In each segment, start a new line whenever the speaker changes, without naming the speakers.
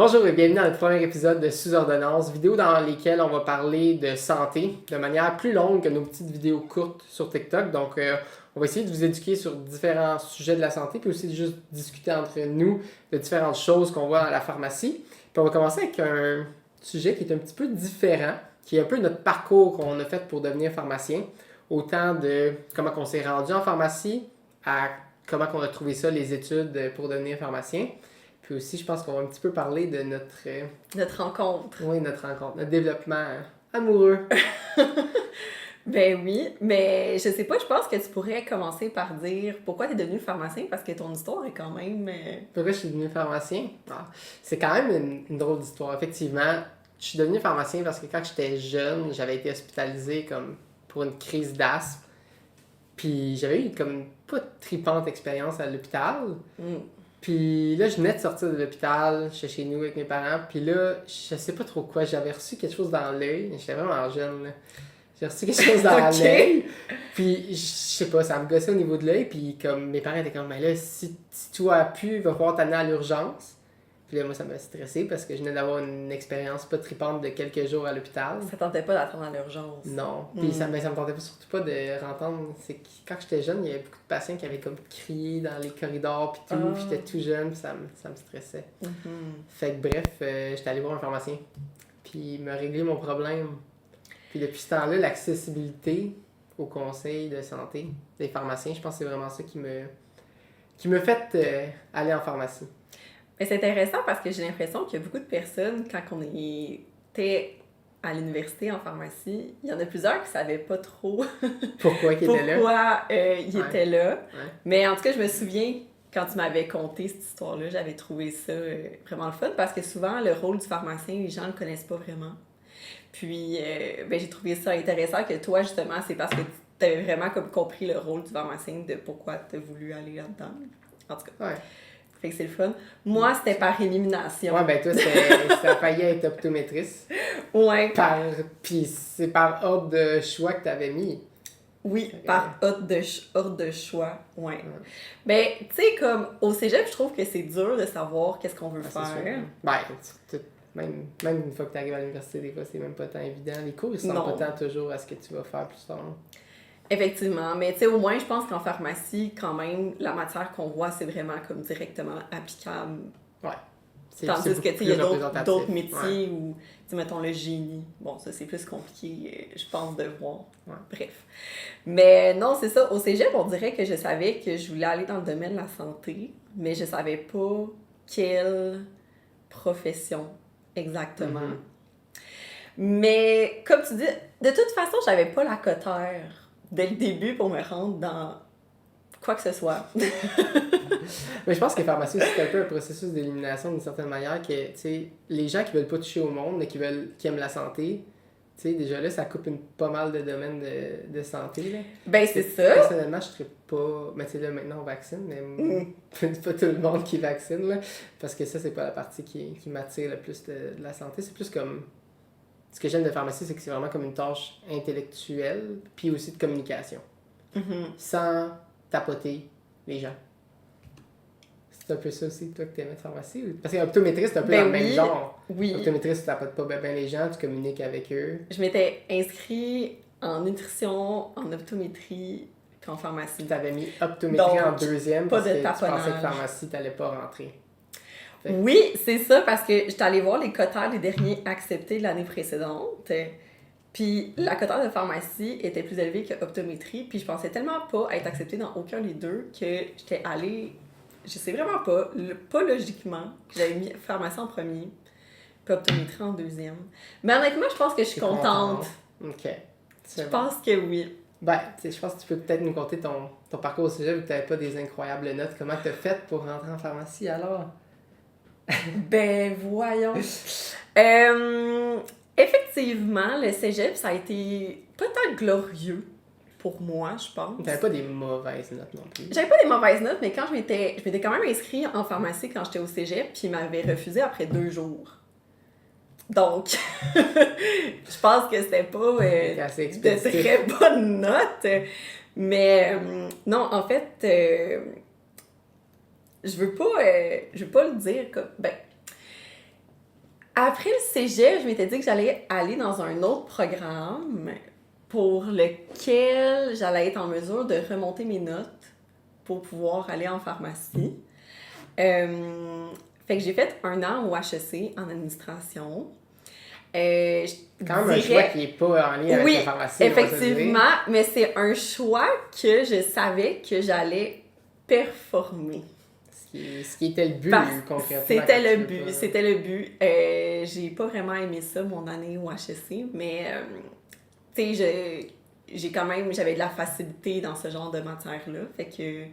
Bonjour et bienvenue dans le premier épisode de Sous-ordonnance, vidéo dans lesquelles on va parler de santé de manière plus longue que nos petites vidéos courtes sur TikTok. Donc, on va essayer de vous éduquer sur différents sujets de la santé, puis aussi de juste discuter entre nous de différentes choses qu'on voit à la pharmacie. Puis on va commencer avec un sujet qui est un petit peu différent, qui est un peu notre parcours qu'on a fait pour devenir pharmacien. Autant de comment on s'est rendu en pharmacie, à comment on a trouvé ça, les études pour devenir pharmacien. Puis aussi, je pense qu'on va un petit peu parler de
Notre rencontre.
Oui, notre rencontre, notre développement amoureux.
Ben oui, mais je sais pas, je pense que tu pourrais commencer par dire pourquoi tu es devenu pharmacien, parce que ton histoire est quand même...
Pourquoi je suis devenu pharmacien? Ah, c'est quand même une drôle d'histoire. Effectivement, je suis devenu pharmacien parce que quand j'étais jeune, j'avais été hospitalisé comme pour une crise d'asthme. Puis j'avais eu comme pas de tripante expérience à l'hôpital. Puis là, je venais de sortir de l'hôpital, j'étais chez nous avec mes parents, puis là, je sais pas trop quoi, j'avais reçu quelque chose dans l'œil, j'étais vraiment jeune, là. J'ai reçu quelque chose dans l'œil, puis je sais pas, ça me gossait au niveau de l'œil, puis comme mes parents étaient comme, mais là, si tu as pu, il va falloir t'amener à l'urgence. Puis là, moi, ça m'a stressé parce que je venais d'avoir une expérience pas tripante de quelques jours à l'hôpital.
Ça tentait pas d'attendre à l'urgence.
Non. Puis ça me tentait surtout pas de rentendre. C'est que quand j'étais jeune, il y avait beaucoup de patients qui avaient comme crié dans les corridors puis tout. Puis j'étais tout jeune, puis ça me stressait. Fait que bref, j'étais allé voir un pharmacien. Puis il m'a réglé mon problème. Puis depuis ce temps-là, l'accessibilité au conseil de santé des pharmaciens, je pense que c'est vraiment ça qui me fait aller en pharmacie.
Mais c'est intéressant parce que j'ai l'impression qu'il y a beaucoup de personnes, quand on était à l'université en pharmacie, il y en a plusieurs qui savaient pas trop
pourquoi ils étaient là.
Ils étaient là.
Ouais.
Mais en tout cas, je me souviens, quand tu m'avais conté cette histoire-là, j'avais trouvé ça vraiment le fun parce que souvent, le rôle du pharmacien, les gens le connaissent pas vraiment. Puis, j'ai trouvé ça intéressant que toi, justement, c'est parce que tu avais vraiment comme compris le rôle du pharmacien de pourquoi tu as voulu aller là-dedans. En tout cas.
Ouais.
Fait que c'est le fun. Moi, c'était par élimination.
Ouais, ben toi, ça a failli être optométriste.
Ouais.
Puis c'est par ordre de choix que t'avais mis.
Oui, par ordre de choix, ouais. Ben, tu sais, comme au cégep, je trouve que c'est dur de savoir qu'est-ce qu'on veut faire.
Ben, même une fois que t'arrives à l'université, des fois, c'est même pas tant évident. Les cours, ils sont pas tant toujours à ce que tu vas faire plus tard.
Effectivement, mais tu sais, au moins, je pense qu'en pharmacie, quand même, la matière qu'on voit, c'est vraiment comme directement applicable.
Ouais.
Tandis que, tu sais, il y a d'autres métiers où, tu sais, mettons le génie. Bon, ça, c'est plus compliqué, je pense, de voir.
Ouais.
Bref. Mais non, c'est ça. Au cégep, on dirait que je savais que je voulais aller dans le domaine de la santé, mais je savais pas quelle profession exactement. Mais, comme tu dis, de toute façon, j'avais pas la cotère dès le début pour me rendre dans quoi que ce soit.
Mais je pense que pharmacie, c'est un peu un processus d'élimination d'une certaine manière que, tu sais, les gens qui veulent pas toucher au monde, mais qui aiment la santé, tu sais, déjà là, ça coupe pas mal de domaines de santé, là.
Ben, c'est ça.
Personnellement, je serais pas... Mais tu sais, là, maintenant, on vaccine, mais c'est pas tout le monde qui vaccine, là. Parce que ça, c'est pas la partie qui m'attire le plus de la santé. C'est plus comme... Ce que j'aime de pharmacie, c'est que c'est vraiment comme une tâche intellectuelle, puis aussi de communication. Sans tapoter les gens. C'est un peu ça aussi, toi, que t'aimais de pharmacie? Parce qu'optométriste, c'est un peu dans le même genre.
Oui.
Optométriste, tu tapotes pas bien les gens, tu communiques avec eux.
Je m'étais inscrite en nutrition, en optométrie, puis en pharmacie.
Tu avais mis optométrie en deuxième parce que tu pensais que pharmacie, t'allais pas rentrer.
Oui, c'est ça, parce que j'étais allée voir les quotaires des derniers acceptés de l'année précédente. Puis la quotaire de pharmacie était plus élevée que optométrie, puis je pensais tellement pas être acceptée dans aucun des deux que j'étais allée, je sais vraiment pas logiquement, que j'avais mis pharmacie en premier, puis optométrie en deuxième. Mais honnêtement, je pense que je suis contente.
OK.
Je pense que oui.
Ben, tu sais, je pense que tu peux peut-être nous conter ton parcours au cégep vu que t'avais pas des incroyables notes. Comment t'as fait pour rentrer en pharmacie alors?
Ben, voyons. Effectivement, le cégep, ça a été pas tant glorieux pour moi, je pense.
T'avais pas des mauvaises notes non plus.
J'avais pas des mauvaises notes, mais je m'étais quand même inscrite en pharmacie quand j'étais au cégep, puis ils m'avaient refusé après 2 jours. Donc, je pense que c'était pas de très bonnes notes. Mais non, en fait... je veux pas le dire comme... Ben, Après le cégep, je m'étais dit que j'allais aller dans un autre programme pour lequel j'allais être en mesure de remonter mes notes pour pouvoir aller en pharmacie. Fait que j'ai fait 1 an au HEC en administration.
Quand même un choix qui n'est pas en lien avec la pharmacie.
Effectivement, mais c'est un choix que je savais que j'allais performer.
Ce qui était le but, concrètement.
C'était le but. J'ai pas vraiment aimé ça, mon année au HEC, mais tu sais, j'avais de la facilité dans ce genre de matière-là. Fait que,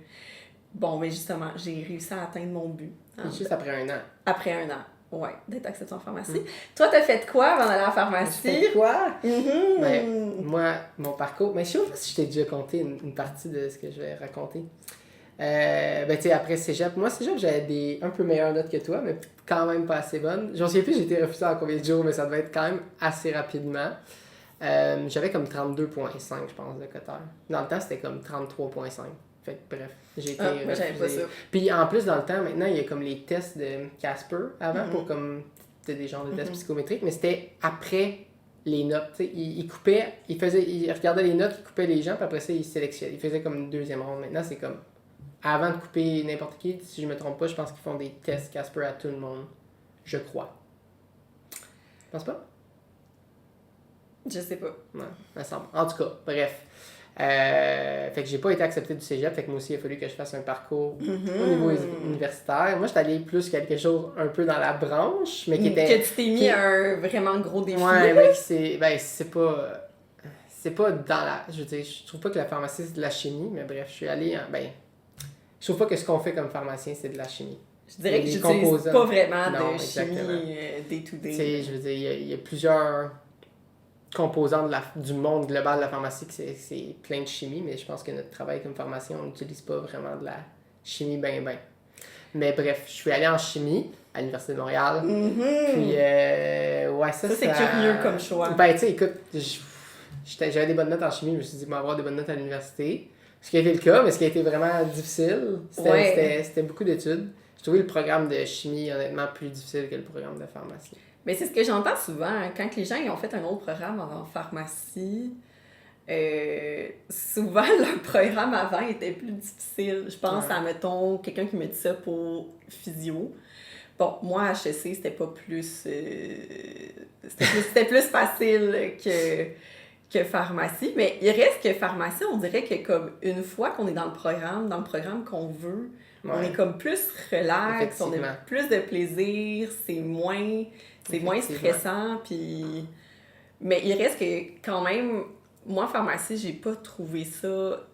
bon, mais justement, j'ai réussi à atteindre mon but.
Juste après 1 an.
Après 1 an. Ouais, d'être accepté en pharmacie. Toi, t'as fait quoi avant d'aller en pharmacie?
J'ai fait quoi? Moi, mon parcours... Mais je sais pas si je t'ai déjà conté une partie de ce que je vais raconter. Tu sais, après cégep... Moi, cégep, j'avais un peu meilleures notes que toi, mais quand même pas assez bonnes. J'en sais plus, j'ai été refusé en combien de jours, mais ça devait être quand même assez rapidement. J'avais comme 32,5, je pense, de coteur. Dans le temps, c'était comme 33,5. Fait que, bref, j'ai été
refusé. J'avais pas ça.
Puis en plus, dans le temps, maintenant, il y a comme les tests de Casper avant pour comme des genres de tests psychométriques, mais c'était après les notes. Il coupait, il regardait les notes, il coupait les gens, puis après ça, il sélectionnait. Il faisait comme une deuxième ronde. Maintenant, c'est comme avant de couper n'importe qui, si je me trompe pas, je pense qu'ils font des tests Casper à tout le monde. Je crois. Tu penses pas?
Je sais pas.
Ouais, ça me semble. En tout cas, bref. Fait que j'ai pas été accepté du cégep, fait que moi aussi il a fallu que je fasse un parcours au niveau universitaire. Moi j'étais allé plus quelque chose un peu dans la branche, mais qui était...
Que tu t'es mis un vraiment gros défi.
Ouais, mais c'est pas dans la... Je veux dire, je trouve pas que la pharmacie c'est de la chimie, mais bref, je suis allé je trouve pas que ce qu'on fait comme pharmacien c'est de la chimie.
Je dirais que j'utilise pas vraiment de chimie day-to-day.
Tu sais, je veux dire, il y a plusieurs composants du monde global de la pharmacie, c'est plein de chimie, mais je pense que notre travail comme pharmacien, on n'utilise pas vraiment de la chimie ben. Mais bref, je suis allé en chimie à l'Université de Montréal. Puis, ouais, ça
c'est curieux comme choix.
Ben, tu sais, écoute, j'avais des bonnes notes en chimie, je me suis dit, avoir des bonnes notes à l'université. Ce qui a été le cas, mais ce qui a été vraiment difficile, c'était beaucoup d'études. J'ai trouvé le programme de chimie, honnêtement, plus difficile que le programme de pharmacie.
Mais c'est ce que j'entends souvent, quand les gens ils ont fait un autre programme en pharmacie, souvent leur programme avant était plus difficile. Je pense à, mettons, quelqu'un qui me dit ça pour physio. Bon, moi, à HEC, c'était pas plus... c'était plus facile que pharmacie, mais il reste que pharmacie, on dirait que comme une fois qu'on est dans le programme qu'on veut, on est comme plus relax, on a plus de plaisir, c'est moins stressant, puis... Mais il reste que quand même, moi, en pharmacie, j'ai pas trouvé ça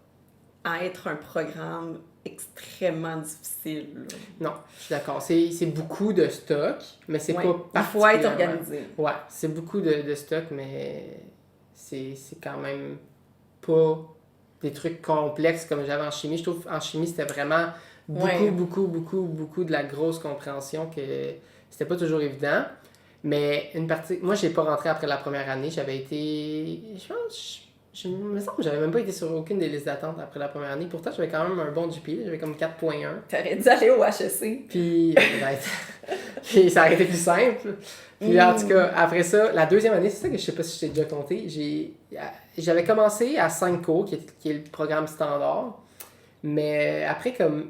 à être un programme extrêmement difficile.
Non, je suis d'accord. C'est beaucoup de stock, mais c'est pas
il faut être organisé.
Ouais, c'est beaucoup de stock, mais c'est quand même pas des trucs complexes comme j'avais en chimie. Je trouve en chimie, c'était vraiment beaucoup de la grosse compréhension que c'était pas toujours évident. Mais une partie... Moi, j'ai pas rentré après la première année. J'avais été... Je me semble que j'avais même pas été sur aucune des listes d'attente après la première année. Pourtant, j'avais quand même un bon GPA. J'avais comme 4,1.
T'aurais dû aller au HEC.
Puis, puis ça aurait été plus simple. Puis en tout cas, après ça, la deuxième année, c'est ça que je sais pas si je t'ai déjà compté. J'avais commencé à 5 cours, qui est le programme standard. Mais après comme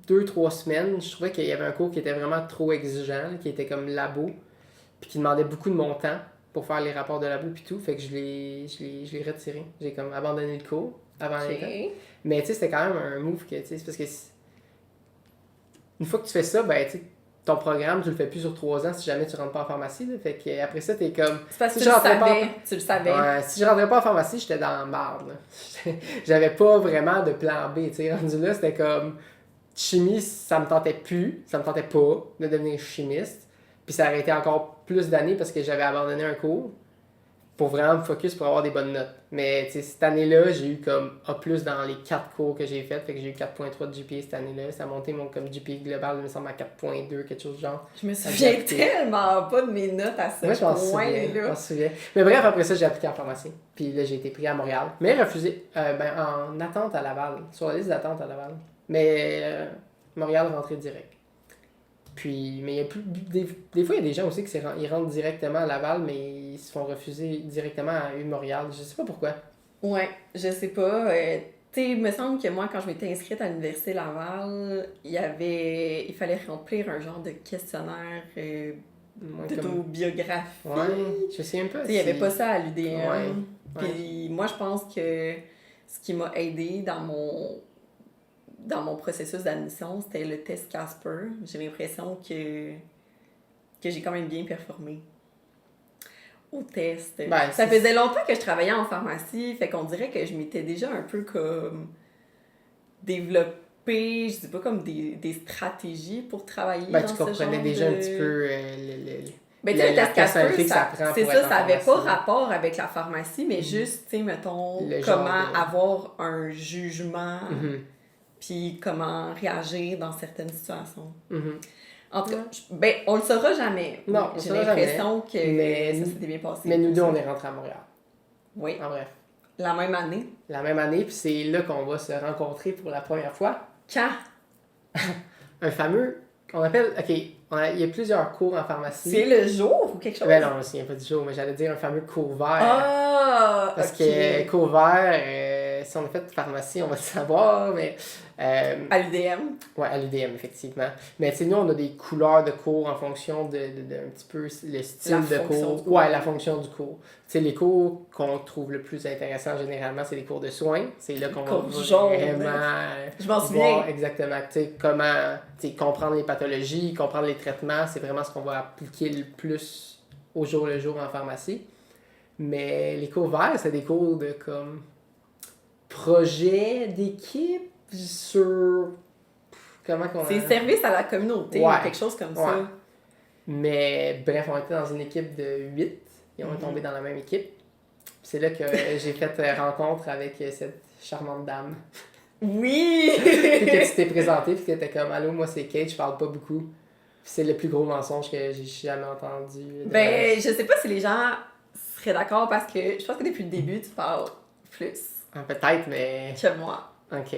2-3 semaines, je trouvais qu'il y avait un cours qui était vraiment trop exigeant, qui était comme labo, puis qui demandait beaucoup de mon temps pour faire les rapports de labo puis tout, fait que je l'ai retiré. J'ai comme abandonné le cours avant les temps. Mais tu sais, c'était quand même un move que, tu sais, c'est parce que une fois que tu fais ça, ben tu sais, ton programme, tu le fais plus sur 3 ans si jamais tu rentres pas en pharmacie, là. Fait que après ça, t'es comme...
C'est parce que tu le savais.
Ouais, si je rentrais pas en pharmacie, j'étais dans la marde, là. J'avais pas vraiment de plan B, tu sais. Rendu là, c'était comme... Chimie, ça me tentait plus, ça me tentait pas de devenir chimiste. Puis ça aurait été encore plus d'années parce que j'avais abandonné un cours pour vraiment me focus pour avoir des bonnes notes. Mais tu sais, cette année-là, j'ai eu comme A+ dans les 4 cours que j'ai fait. Fait que j'ai eu 4,3 de GPA cette année-là. Ça a monté mon comme GPA global, il me semble, à 4,2, quelque chose du genre.
Je me souviens tellement pas de mes notes à ce point-là.
Je m'en souviens. Mais bref, après ça, j'ai appliqué en pharmacie. Puis là, j'ai été pris à Montréal. Mais refusé en attente à Laval, sur la liste d'attente à Laval. Mais Montréal rentré direct. Puis, mais il y a plus, des fois, il y a des gens aussi qui ils rentrent directement à Laval, mais ils se font refuser directement à U-Montréal. Je sais pas pourquoi.
Ouais, je sais pas. Tu sais, il me semble que moi, quand je m'étais inscrite à l'Université Laval, il fallait remplir un genre de questionnaire
Ouais, comme...
d'autobiographie.
Ouais, je sais même pas
Tu sais, il y avait pas ça à l'UDM.
Ouais,
Puis moi, je pense que ce qui m'a aidé dans mon processus d'admission, c'était le test Casper. J'ai l'impression que j'ai quand même bien performé au test.
Ben,
Ça faisait longtemps que je travaillais en pharmacie, fait qu'on dirait que je m'étais déjà un peu comme développé, je sais pas, comme des stratégies pour travailler
ben,
dans
tu
ce genre
comprenais déjà un petit peu
Ben, tu sais, le test Casper,
ça prend
c'est
pour
ça,
être en
ça avait pas
pharmacie.
rapport avec la pharmacie, mais juste, tu sais, mettons,
Le genre
comment
de-
avoir un jugement,
Mhm,
puis comment réagir dans certaines situations.
mhm.
En tout cas, ben, on le saura jamais.
Non, on le
J'ai
saura
l'impression que
mais-
ça s'était bien passé.
Mais nous
pour
deux,
ça.
on est rentrés à Montréal.
Oui,
En bref.
la même année.
La même année, puis c'est là qu'on va se rencontrer pour la première fois.
Quand?
Un fameux, qu'on appelle, ok, il y a plusieurs cours en pharmacie.
C'est le jour ou quelque chose?
Ben non, je me souviens pas du jour, mais j'allais dire un fameux cours vert.
Ah!
Parce
ok.
que cours vert, si on a fait pharmacie, on va le savoir, mais...
À l'UDM.
Ouais, à l'UDM, effectivement. Mais tu sais, nous, on a des couleurs de cours en fonction de un petit peu le style
La
de
fonction
cours.
du cours.
Ouais, la fonction du cours. Tu sais, les cours qu'on trouve le plus intéressants, généralement, c'est les cours de soins. C'est là qu'on va
Cours jaune.
vraiment
Je m'en
voir
souviens.
exactement, tu sais, comment, tu sais, comprendre les pathologies, comprendre les traitements. C'est vraiment ce qu'on va appliquer le plus au jour le jour en pharmacie. Mais les cours verts, c'est des cours de, comme, projet d'équipe sur... Comment qu'on
C'est service à la communauté,
Ouais.
quelque chose comme
Ouais.
ça.
Mais bref, on était dans une équipe de 8 et on est tombé dans la même équipe. Puis c'est là que j'ai fait rencontre avec cette charmante dame.
Oui!
Puis que tu t'es présenté, puis que t'étais comme allô, moi c'est Kate, je parle pas beaucoup. Puis c'est le plus gros mensonge que j'ai jamais entendu.
Ben, je sais pas si les gens seraient d'accord parce que je pense que depuis le début, tu parles plus
Ah, peut-être, mais.
que moi
Ok.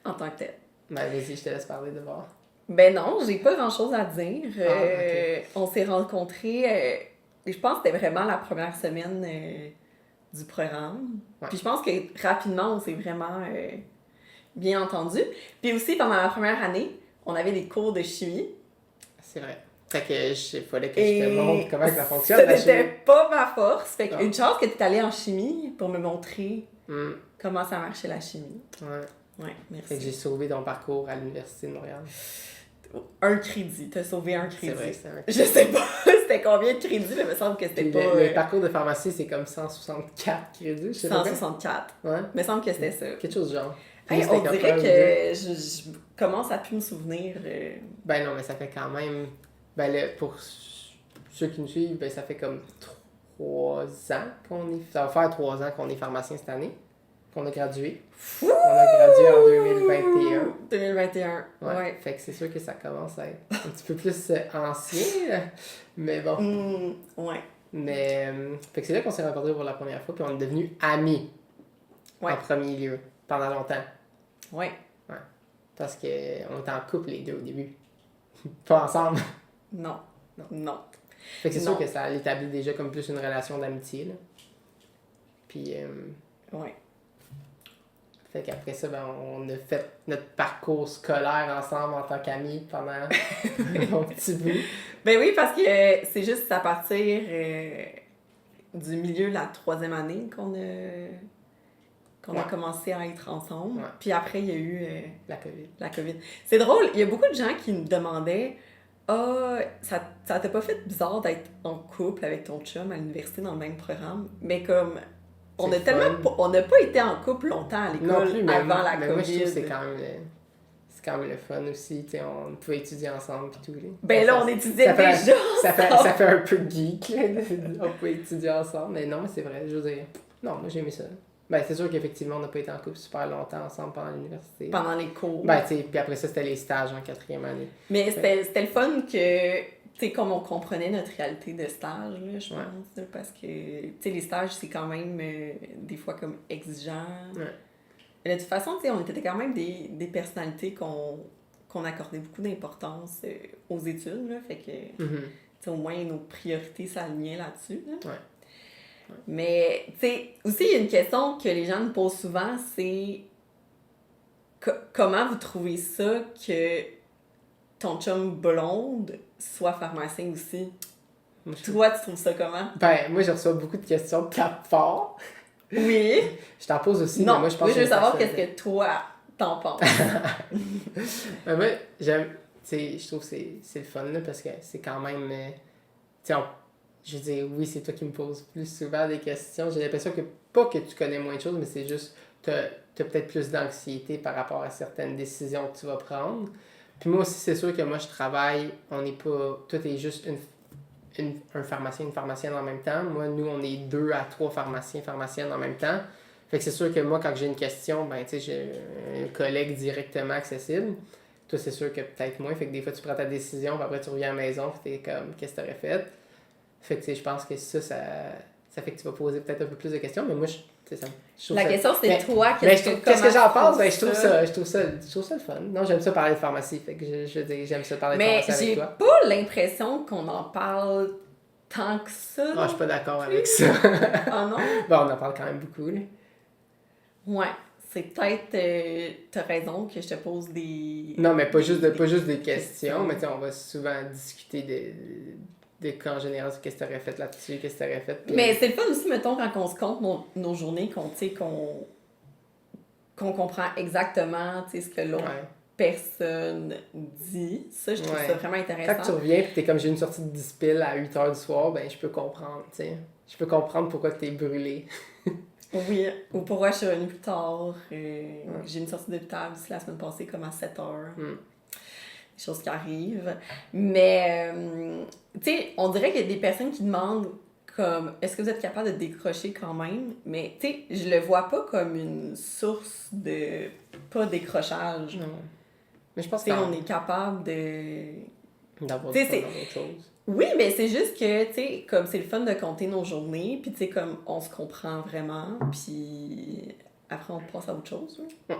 en tant que tel.
Ben vas-y, je te laisse parler de voir.
Ben non, j'ai pas grand chose à dire.
Ok.
On s'est rencontrés, je pense que c'était vraiment la première semaine du programme.
Ouais.
Puis je pense que rapidement, on s'est vraiment bien entendu. Puis aussi, pendant la première année, on avait des cours de chimie.
C'est vrai. Fait que il fallait que je te montre comment ça fonctionne
Ça
la
n'était
chimie.
pas ma force. Fait
Non.
qu'une chance que tu es allée en chimie pour me montrer
Hmm,
comment ça marchait la chimie.
ouais.
Ouais,
Fait que j'ai
merci.
sauvé ton parcours à l'Université de Montréal.
Un crédit, t'as sauvé un crédit.
C'est vrai, c'est vrai.
Je sais pas c'était combien de crédits, mais il me semble que c'était
Puis
pas
le parcours de pharmacie, c'est comme 164 crédits, je sais pas.
164.
Ouais.
Il me semble que c'était ça.
Quelque chose du genre.
Hey,
C'était
on
comme
dirait
un ou deux.
que je commence à plus me souvenir.
Ben non, mais ça fait quand même. Ben là, pour ceux qui nous suivent, ben ça fait comme 3 ans qu'on est. Ça va faire 3 ans qu'on est pharmacien cette année. Qu'on a gradué. On a gradué en 2021.
2021.
Ouais.
Ouais.
Fait que c'est sûr que ça commence à être un petit peu plus ancien. Là. Mais bon.
Ouais.
Mais. Fait que c'est là qu'on s'est rencontrés pour la première fois. Puis on est devenus amis.
Ouais.
En premier lieu. Pendant longtemps.
Ouais.
Parce qu'on était en couple les deux au début. Pas ensemble.
Non.
Non.
Non.
Fait que c'est
Non.
sûr que ça établit déjà comme plus une relation d'amitié. Là. Puis,
Ouais.
fait qu'après ça, ben, on a fait notre parcours scolaire ensemble en tant qu'amis pendant un petit bout.
Ben oui, parce que c'est juste à partir du milieu de la 3e année qu'on a
Ouais.
commencé à être ensemble.
Ouais.
Puis après, il y a eu
La COVID.
la COVID. C'est drôle, il y a beaucoup de gens qui me demandaient ah, ça t'a pas fait bizarre d'être en couple avec ton chum à l'université dans le même programme? Mais comme, on
C'est
a tellement
fun.
pas, on n'a pas été en couple longtemps à
Non
l'école
plus, mais,
avant la
mais
COVID.
moi, je trouve que c'est quand même le fun aussi. Tu sais, on pouvait étudier ensemble et tout. Là.
Ben là, on étudiait
ça fait-
déjà
Ça fait,
ensemble.
ça fait un peu geek, là, on peut étudier ensemble. Mais non, mais c'est vrai, je veux dire. Non, moi, j'ai aimé ça. Ben, c'est sûr qu'effectivement, on n'a pas été en couple super longtemps ensemble pendant l'université.
pendant les cours.
Ben, tu sais, puis après ça, c'était les stages en 4e année.
Mais c'était le fun que, tu sais, comme on comprenait notre réalité de stage, là, je
Ouais.
pense, là, parce que, tu sais, les stages, c'est quand même des fois comme exigeant.
Ouais.
Mais de toute façon, tu sais, on était quand même des personnalités qu'on accordait beaucoup d'importance aux études, là, fait que, tu sais, au moins, nos priorités s'alignaient là-dessus, là.
Ouais.
Mais, tu sais, aussi, il y a une question que les gens me posent souvent, c'est comment vous trouvez ça que ton chum blonde soit pharmacien aussi? Toi, tu trouves ça comment?
Ben, moi, je reçois beaucoup de questions de quatre parts.
Oui.
Je t'en pose aussi,
Non,
mais moi, je pense
oui, je veux savoir
personne...
qu'est-ce que toi, t'en penses.
Ben, moi, j'aime... Tu sais, je trouve que c'est le fun, là, parce que c'est quand même... tu sais, je veux dire, oui, c'est toi qui me poses plus souvent des questions. J'ai l'impression que, pas que tu connais moins de choses, mais c'est juste, t'as peut-être plus d'anxiété par rapport à certaines décisions que tu vas prendre. Puis moi aussi, c'est sûr que moi, je travaille, on n'est pas... Tout est juste un pharmacien, une pharmacienne en même temps. Moi, nous, on est 2 à 3 pharmaciens, pharmaciennes en même temps. Fait que c'est sûr que moi, quand j'ai une question, ben, tu sais, j'ai un collègue directement accessible. Toi, c'est sûr que peut-être moins. Fait que des fois, tu prends ta décision, puis après, tu reviens à la maison, puis t'es comme, qu'est-ce que t'aurais fait? Fait que, tu sais, je pense que ça fait que tu vas poser peut-être un peu plus de questions, mais moi, je trouve
La
ça...
question, c'est
mais,
toi,
qu'est-ce que j'en pense? Ben, je
trouves
trouve ça le fun. Non, j'aime ça parler de pharmacie, fait que je veux dire, j'aime ça parler de pharmacie avec toi.
Mais j'ai pas l'impression qu'on en parle tant que ça.
Ah, je suis pas d'accord avec ça.
Ah non?
Bon, on en parle quand même beaucoup, là.
Ouais, c'est peut-être... t'as raison que je te pose des...
Non, mais pas juste des questions, mais tu sais, on va souvent discuter de cas en général, qu'est-ce que tu aurais fait là-dessus, qu'est-ce que tu aurais fait. Puis...
Mais c'est le fun aussi, mettons, quand on se compte nos journées, qu'on comprend exactement, tu sais, ce que l'autre personne dit. Ça, je trouve ça vraiment intéressant.
Quand tu reviens et t'es comme, j'ai une sortie de 10 piles à 8h du soir, ben je peux comprendre, tu sais. Je peux comprendre pourquoi t'es brûlé.
Oui, ou pourquoi je suis revenue plus tard. J'ai une sortie d'hôpital aussi la semaine passée, comme à 7h. Des choses qui arrivent. Mais, tu sais, on dirait qu'il y a des personnes qui demandent comme, est-ce que vous êtes capable de décrocher quand même? Mais, tu sais, je le vois pas comme une source de pas décrochage.
Non. Mais je pense
qu'on est capable
d'avoir du fun dans d'autres choses.
Oui, mais c'est juste que, tu sais, comme c'est le fun de compter nos journées, puis tu sais, comme on se comprend vraiment, puis après on passe à autre chose. Ouais.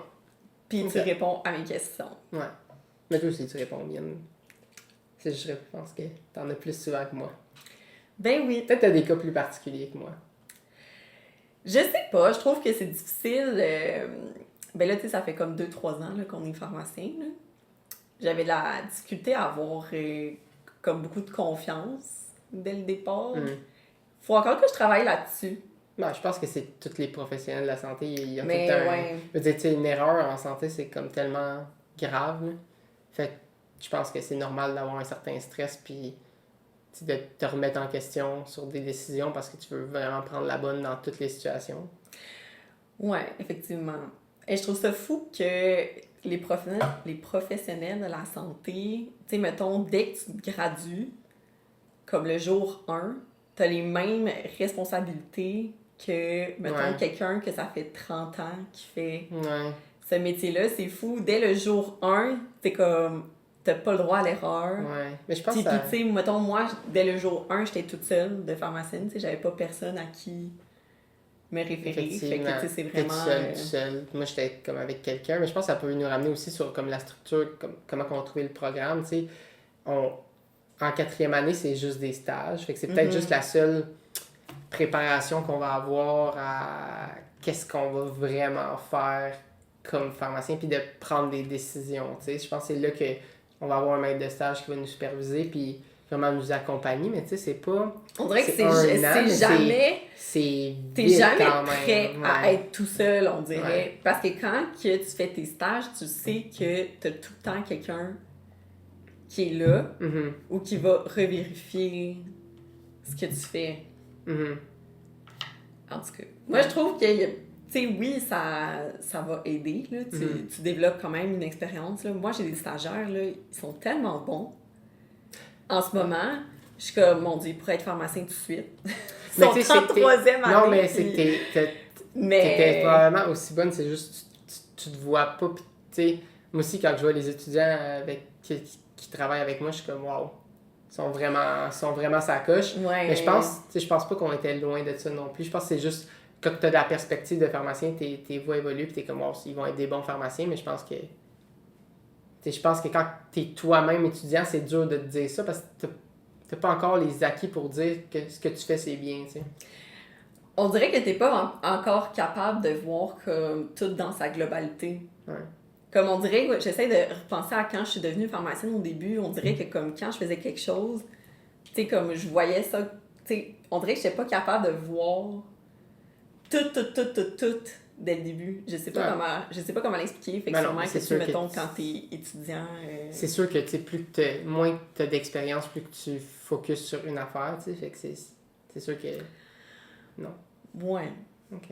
Puis tu réponds à mes questions.
Ouais. Mais toi aussi, tu réponds bien. Je pense que t'en as plus souvent que moi.
Ben oui.
Peut-être t'as des cas plus particuliers que moi.
Je sais pas, je trouve que c'est difficile. Ben là, tu sais, ça fait comme 2-3 ans là, qu'on est pharmacien. Là. J'avais de la difficulté à avoir comme beaucoup de confiance dès le départ. Faut encore que je travaille là-dessus.
Ben, je pense que c'est tous les professionnels de la santé. Il y a
mais
tout un...
ouais.
Je veux dire, tu sais, une erreur en santé, c'est comme tellement grave. Là. Fait que je pense que c'est normal d'avoir un certain stress puis de te remettre en question sur des décisions parce que tu veux vraiment prendre la bonne dans toutes les situations.
Ouais, effectivement. Et je trouve ça fou que les professionnels de la santé, tu sais, mettons, dès que tu te gradues, comme le jour 1, t'as les mêmes responsabilités que, mettons, quelqu'un que ça fait 30 ans qui fait ce métier-là. C'est fou. Dès le jour 1, t'es comme... T'as pas le droit à l'erreur.
Ouais. Mais je pense
que... Puis, tu sais, mettons, moi, dès le jour 1, j'étais toute seule de pharmacienne. Tu sais, j'avais pas personne à qui me référer. Fait que, tu sais, c'est vraiment...
T'es seule. Moi, j'étais comme avec quelqu'un. Mais je pense que ça peut nous ramener aussi sur comme la structure, comme, comment on a trouvé le programme. Tu sais, en 4e année, c'est juste des stages. Fait que c'est peut-être juste la seule préparation qu'on va avoir à qu'est-ce qu'on va vraiment faire comme pharmacien, puis de prendre des décisions. Tu sais, je pense que c'est là qu'on va avoir un maître de stage qui va nous superviser, puis vraiment nous accompagner, mais tu sais, c'est pas...
On dirait que c'est jamais... T'es jamais prêt à être tout seul, on dirait. Ouais. Parce que quand que tu fais tes stages, tu sais que t'as tout le temps quelqu'un qui est là ou qui va revérifier ce que tu fais. En tout cas, moi, je trouve que... Tu sais, oui, ça va aider, là. Tu développes quand même une expérience, là. Moi, j'ai des stagiaires, là, ils sont tellement bons. En ce moment, je suis comme, mon Dieu, pour être pharmacien tout de suite. Ils sont 33e année.
Non, mais c'est que t'étais probablement aussi bonne, c'est juste tu te vois pas. Pis, tu sais, moi aussi, quand je vois les étudiants qui travaillent avec moi, je suis comme, wow, ils sont vraiment sa coche.
Ouais.
Mais je pense pas qu'on était loin de ça non plus. Je pense que c'est juste... Quand tu as de la perspective de pharmacien, tes voix évoluent, puis t'es comme, wow, ils vont être des bons pharmaciens, mais je pense que je pense que quand tu es toi-même étudiant, c'est dur de te dire ça parce que t'as pas encore les acquis pour dire que ce que tu fais, c'est bien, tu sais.
On dirait que t'es pas encore capable de voir comme tout dans sa globalité.
Ouais.
Comme on dirait, j'essaie de repenser à quand je suis devenue pharmacienne au début, on dirait que comme quand je faisais quelque chose, tu sais, comme je voyais ça, tu sais, on dirait que j'étais pas capable de voir tout dès le début. Je sais pas comment l'expliquer, fait que sûrement que tu, mettons, quand t'es étudiant...
C'est sûr que, tu sais, moins t'as d'expérience, plus que tu focuses sur une affaire, tu sais, fait que c'est sûr que... Non.
Ouais.
OK.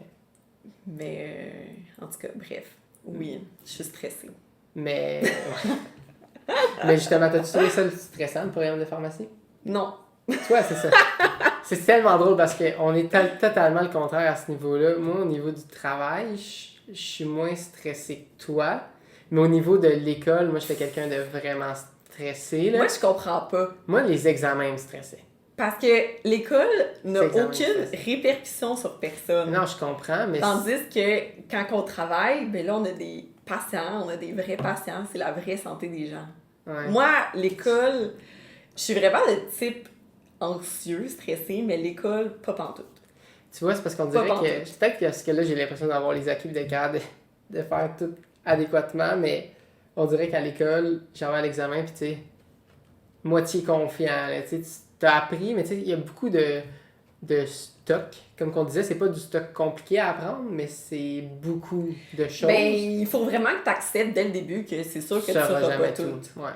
Mais, en tout cas, bref. Oui, je suis stressée.
Mais... Mais justement, t'as-tu trouvé ça stressant, le programme de pharmacie?
Non.
Tu vois, c'est ça. C'est tellement drôle parce qu'on est totalement le contraire à ce niveau-là. Moi, au niveau du travail, je suis moins stressée que toi. Mais au niveau de l'école, moi, j'étais quelqu'un de vraiment stressé. Là.
Moi, je comprends pas.
Moi, les examens me stressaient.
Parce que l'école n'a aucune répercussion sur personne.
Non, je comprends, mais...
Tandis que quand on travaille, ben là, on a des patients, on a des vrais patients, c'est la vraie santé des gens.
Ouais.
Moi, l'école, je suis vraiment de type anxieux, stressé, mais l'école, pas pantoute.
Tu vois, c'est parce qu'on dirait que... Peut-être que ce que là, j'ai l'impression d'avoir les acquis de capable de faire tout adéquatement, mais on dirait qu'à l'école, j'avais l'examen, puis tu sais, moitié confiant, tu sais, t'as appris, mais tu sais, il y a beaucoup de stock. Comme qu'on disait, c'est pas du stock compliqué à apprendre, mais c'est beaucoup de choses.
Ben, il faut vraiment que tu acceptes dès le début que c'est sûr que tu sauras jamais tout.
Ouais.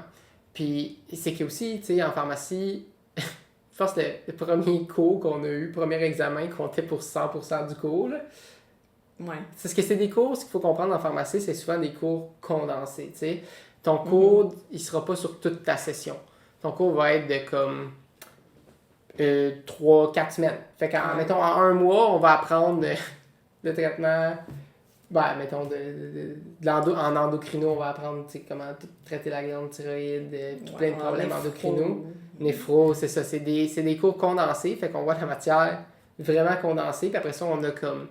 Puis, c'est que aussi, tu sais, en pharmacie, je pense que le premier cours qu'on a eu, le premier examen, comptait pour 100% du cours, là.
Ouais.
C'est ce que c'est des cours, ce qu'il faut comprendre en pharmacie, c'est souvent des cours condensés, tu sais. Ton cours, il sera pas sur toute ta session. Ton cours va être de comme 3-4 semaines. Fait qu'en, mettons, en un mois, on va apprendre le traitement, ben, mettons, en endocrino, on va apprendre, tu sais, comment traiter la glande thyroïde, plein de problèmes endocrino. Néphro, c'est ça, c'est des cours condensés, fait qu'on voit la matière vraiment condensée, puis après ça, on a comme,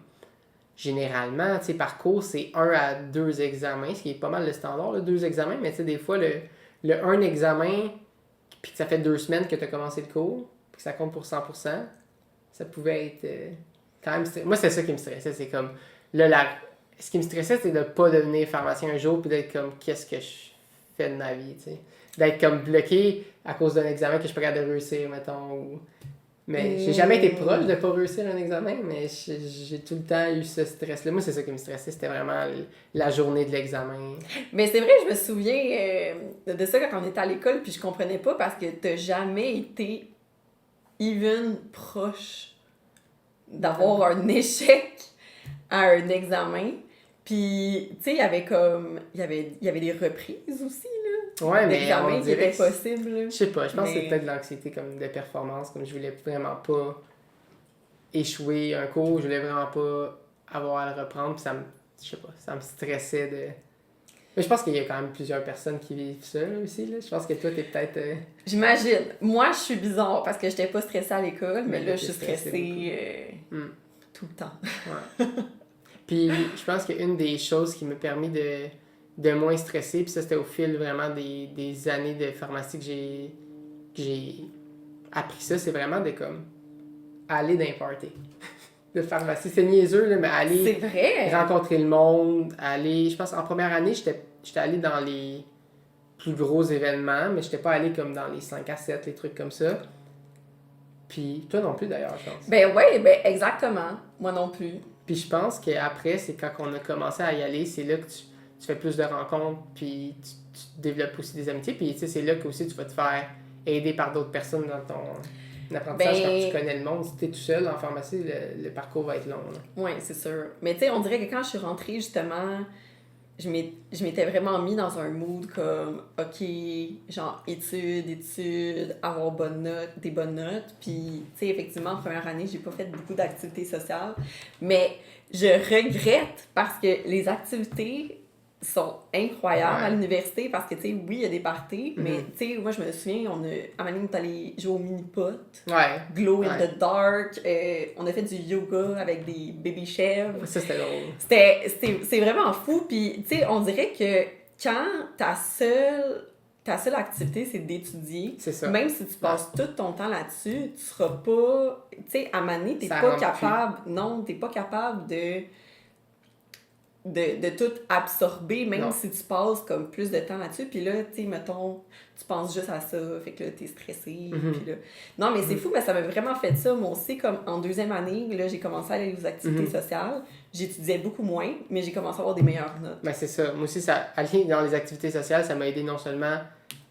généralement, tu sais, par cours, c'est 1 à 2 examens, ce qui est pas mal le standard, là, 2 examens, mais tu sais, des fois, le 1 examen, puis que ça fait 2 semaines que tu as commencé le cours, puis que ça compte pour 100%, ça pouvait être quand même stressant. Moi, c'est ça qui me stressait, c'est comme, là, ce qui me stressait, c'est de ne pas devenir pharmacien un jour, puis d'être comme, qu'est-ce que je fais de ma vie, tu sais. D'être comme bloqué à cause d'un examen que je suis pas capable de réussir, mettons, Mais j'ai jamais été proche de pas réussir un examen, mais j'ai tout le temps eu ce stress-là. Moi, c'est ça qui me stressait, c'était vraiment la journée de l'examen.
Mais c'est vrai, je me souviens de ça quand on était à l'école, puis je comprenais pas parce que t'as jamais été even proche d'avoir un échec à un examen. Puis, tu sais, il y avait des reprises aussi, là.
Ouais, mais
l'examen
on
qui était
dirait
possible.
Je sais pas, je pense que c'est peut-être de l'anxiété comme de performance, comme je voulais vraiment pas échouer un cours, je voulais vraiment pas avoir à le reprendre, puis je sais pas, ça me stressait de... Mais je pense qu'il y a quand même plusieurs personnes qui vivent ça là, aussi, là. Je pense que toi, t'es peut-être...
J'imagine. Moi, je suis bizarre parce que j'étais pas stressée à l'école, mais là, je suis stressée tout le temps.
Ouais. Puis, je pense qu'une des choses qui m'a permis de moins stresser, puis ça, c'était au fil vraiment des années de pharmacie que j'ai appris ça, c'est vraiment de comme aller dans les parties de pharmacie. C'est niaiseux, là, mais aller
c'est vrai.
rencontrer le monde, aller... Je pense en première année, j'étais allé dans les plus gros événements, mais j'étais pas allé comme dans les 5 à 7, les trucs comme ça. Puis toi non plus, d'ailleurs, je pense.
Ben ouais, ben exactement. Moi non plus.
Puis je pense qu'après, c'est quand on a commencé à y aller, c'est là que tu fais plus de rencontres, puis tu développes aussi des amitiés, puis tu sais, c'est là que aussi tu vas te faire aider par d'autres personnes dans ton apprentissage quand tu connais le monde. Si tu es tout seul en pharmacie, le parcours va être long.
Oui, c'est sûr. Mais tu sais, on dirait que quand je suis rentrée, justement, je m'étais vraiment mis dans un mood comme, OK, genre études, avoir des bonnes notes. Puis, tu sais, effectivement, en première année, j'ai pas fait beaucoup d'activités sociales. Mais je regrette parce que les activités sont incroyables à l'université parce que, tu sais, oui, il y a des parties, mais, tu sais, moi, je me souviens, à un moment donné, on est allé jouer au mini-pot, Glow in the Dark, on a fait du yoga avec des baby chèvres.
Ça, c'était drôle.
C'est vraiment fou, puis, tu sais, on dirait que quand ta seule activité, c'est d'étudier,
C'est ça.
même si tu passes tout ton temps là-dessus, tu seras pas... Tu sais, à un moment donné, t'es
Ça
pas
rentre
capable... Non, t'es pas capable de tout absorber, même
Non.
si tu passes comme plus de temps là-dessus. Puis là, tu sais, mettons, tu penses juste à ça, fait que là, t'es stressé. Puis là... Non, mais c'est fou, mais ça m'a vraiment fait ça. Moi aussi, comme en 2e année, là, j'ai commencé à aller aux activités sociales. J'étudiais beaucoup moins, mais j'ai commencé à avoir des meilleures notes.
Ben, c'est ça. Moi aussi, aller dans les activités sociales, ça m'a aidé non seulement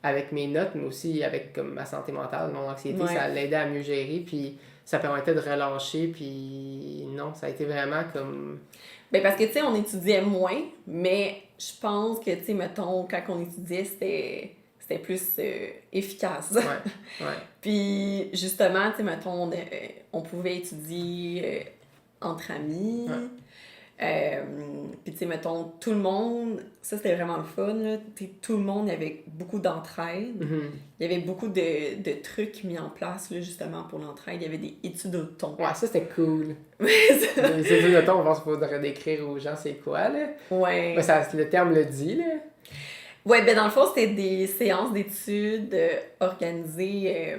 avec mes notes, mais aussi avec comme, ma santé mentale, mon anxiété.
Ouais.
Ça l'aidait à mieux gérer, puis ça permettait de relâcher, puis non, ça a été vraiment comme...
Ben parce que, tu sais, on étudiait moins, mais je pense que, tu sais, mettons, quand on étudiait, c'était plus efficace.
Ouais.
Puis, justement, tu sais, mettons, on pouvait étudier entre amis. Puis, tu sais, mettons, tout le monde, ça, c'était vraiment le fun, là. Tout le monde, il y avait beaucoup d'entraide. Il y avait beaucoup de trucs mis en place, là, justement, pour l'entraide. Il y avait des études de ton.
Ouais, ça, c'était cool. Les études de ton, on pense qu'il faudrait décrire aux gens c'est quoi, là.
Ouais.
Ben, ça, le terme le dit, là.
Ouais, ben dans le fond, c'était des séances d'études organisées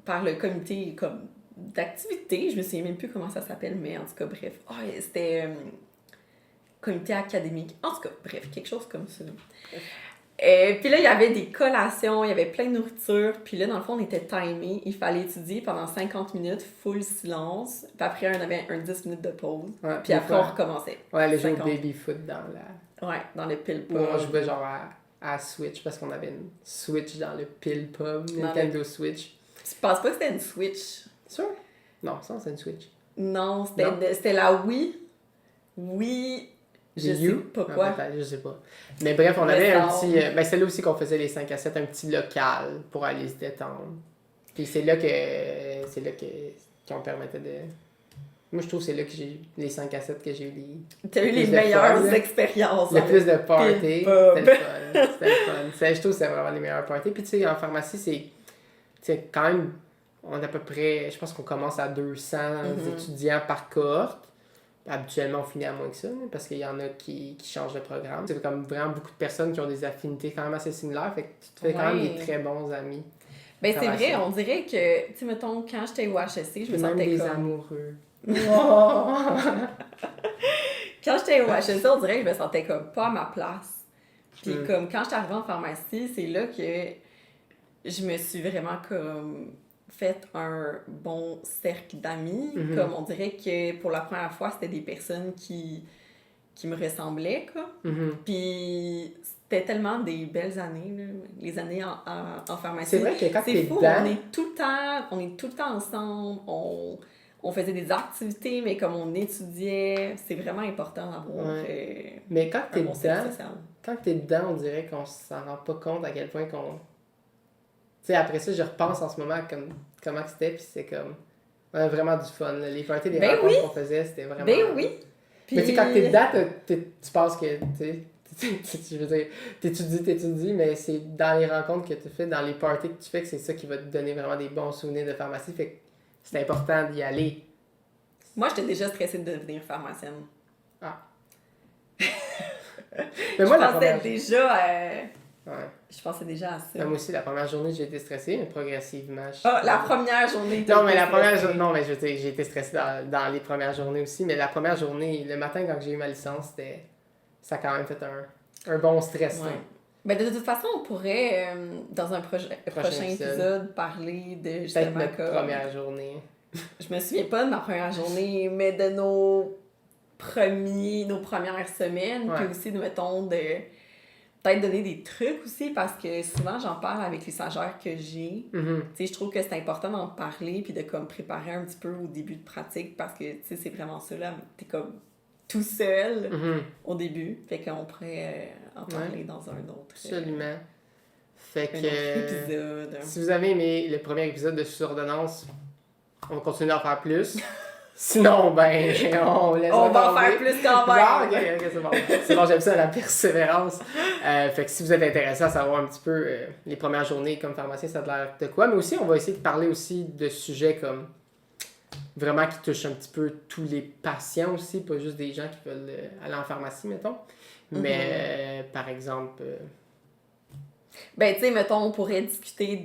par le comité comme d'activité. Je me souviens même plus comment ça s'appelle, mais en tout cas, bref. Oh, c'était comité académique. En tout cas, bref, quelque chose comme ça. Puis là, il y avait des collations, il y avait plein de nourriture. Puis là, dans le fond, on était timé. Il fallait étudier pendant 50 minutes, full silence. Puis après, on avait un 10 minutes de pause.
Ouais,
Puis après, on recommençait.
Ouais, les jeux
50.
baby-foot dans la...
Ouais, dans le pile
Où on jouait genre à Switch, parce qu'on avait une Switch dans le pile pub, Nintendo Switch.
Je pense pas que c'était une Switch.
Sûr? Non, ça, c'est une Switch.
Non, c'était la Wii. Wii, je sais pas quoi.
Je sais pas. Mais bref, on avait un petit... ben, c'est là aussi qu'on faisait les 5 à 7, un petit local pour aller se détendre. Puis c'est là qu'on permettait de... Moi, je trouve que c'est là que j'ai les 5 à 7 que j'ai eu les...
T'as eu les meilleures expériences.
Le plus de party. C'était
le
fun. C'était le fun. Je trouve que c'est vraiment les meilleurs parties. Puis tu sais, en pharmacie, c'est quand même... On a à peu près... Je pense qu'on commence à 200 étudiants par cohorte. Habituellement, on finit à moins que ça, parce qu'il y en a qui changent de programme. C'est comme vraiment beaucoup de personnes qui ont des affinités quand même assez similaires. Fait que tu te fais quand même des très bons amis.
Ben c'est vrai, on dirait que, tu sais, mettons, quand j'étais au HSC, je me sentais
des
comme...
amoureux.
Quand j'étais au HSC, on dirait que je me sentais comme pas à ma place. Puis comme quand j'étais arrivée en pharmacie, c'est là que je me suis vraiment comme fait un bon cercle d'amis. Comme on dirait que pour la première fois, c'était des personnes qui me ressemblaient, quoi. Puis c'était tellement des belles années, là, les années en pharmacie.
C'est vrai que quand t'es
fou,
dedans...
on est tout le temps ensemble, on faisait des activités, mais comme on étudiait, c'est vraiment important d'avoir
mais quand t'es
bon cercle
dedans,
social.
quand t'es dedans, on dirait qu'on s'en rend pas compte à quel point qu'on... Tu sais, après ça, je repense en ce moment comment c'était, puis c'est comme... On a vraiment du fun, là. Les parties, les rencontres qu'on faisait, c'était vraiment...
Ben oui! Puis...
Mais tu sais, quand t'es dedans, tu penses que, je veux dire, t'étudies, mais c'est dans les rencontres que tu fais, dans les parties que tu fais, que c'est ça qui va te donner vraiment des bons souvenirs de pharmacie, fait que c'est important d'y aller.
Moi, j'étais déjà stressée de devenir pharmacienne.
Ah. Mais moi,
Je pensais déjà à ça.
Moi aussi, la première journée, j'ai été stressée, mais progressivement...
la première journée...
Non, mais la première journée... Non, mais je veux dire, j'ai été stressée dans les premières journées aussi, mais la première journée, le matin, quand j'ai eu ma licence, ça a quand même fait un bon stress.
Ouais. Ben, de toute façon, on pourrait, dans un prochain épisode, parler de justement...
Peut-être notre première journée.
Je me souviens pas de ma première journée, mais de nos premières semaines, puis aussi, mettons, de peut-être donner des trucs aussi, parce que souvent, j'en parle avec les stagiaires que j'ai. Tu sais, je trouve que c'est important d'en parler, puis de comme préparer un petit peu au début de pratique, parce que, tu sais, c'est vraiment ça, là, t'es comme tout seul au début, fait qu'on pourrait en parler dans un autre...
Absolument. Fait que...
épisode.
Si vous avez aimé le premier épisode de Sous-ordonnance, on va continuer d'en faire plus. Sinon, ben, on laisse
on va en faire plus quand même.
Ok, c'est bon. C'est bon, j'aime ça, la persévérance. Fait que si vous êtes intéressé à savoir un petit peu les premières journées comme pharmacien, ça a l'air de quoi. Mais aussi, on va essayer de parler aussi de sujets comme vraiment qui touche un petit peu tous les patients aussi, pas juste des gens qui veulent aller en pharmacie, mettons. Mais par exemple...
Ben, tu sais, mettons, on pourrait discuter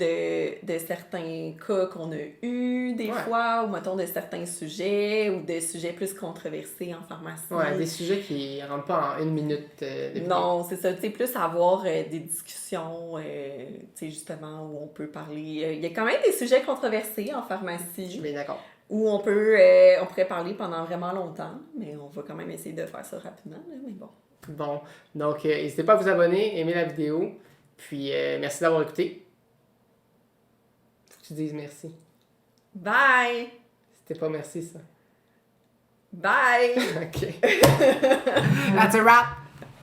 de certains cas qu'on a eus des fois, ou mettons de certains sujets, ou de sujets plus controversés en pharmacie.
Ouais, des sujets qui rentrent pas en une minute.
Non, c'est ça, tu sais, plus avoir des discussions, tu sais, justement, où on peut parler. Il y a quand même des sujets controversés en pharmacie.
Je suis bien d'accord.
Où on pourrait parler pendant vraiment longtemps, mais on va quand même essayer de faire ça rapidement, là, mais bon.
Bon, donc n'hésitez pas à vous abonner, aimer la vidéo, puis merci d'avoir écouté. Faut que tu dises merci.
Bye!
C'était pas merci, ça.
Bye!
OK. That's a wrap!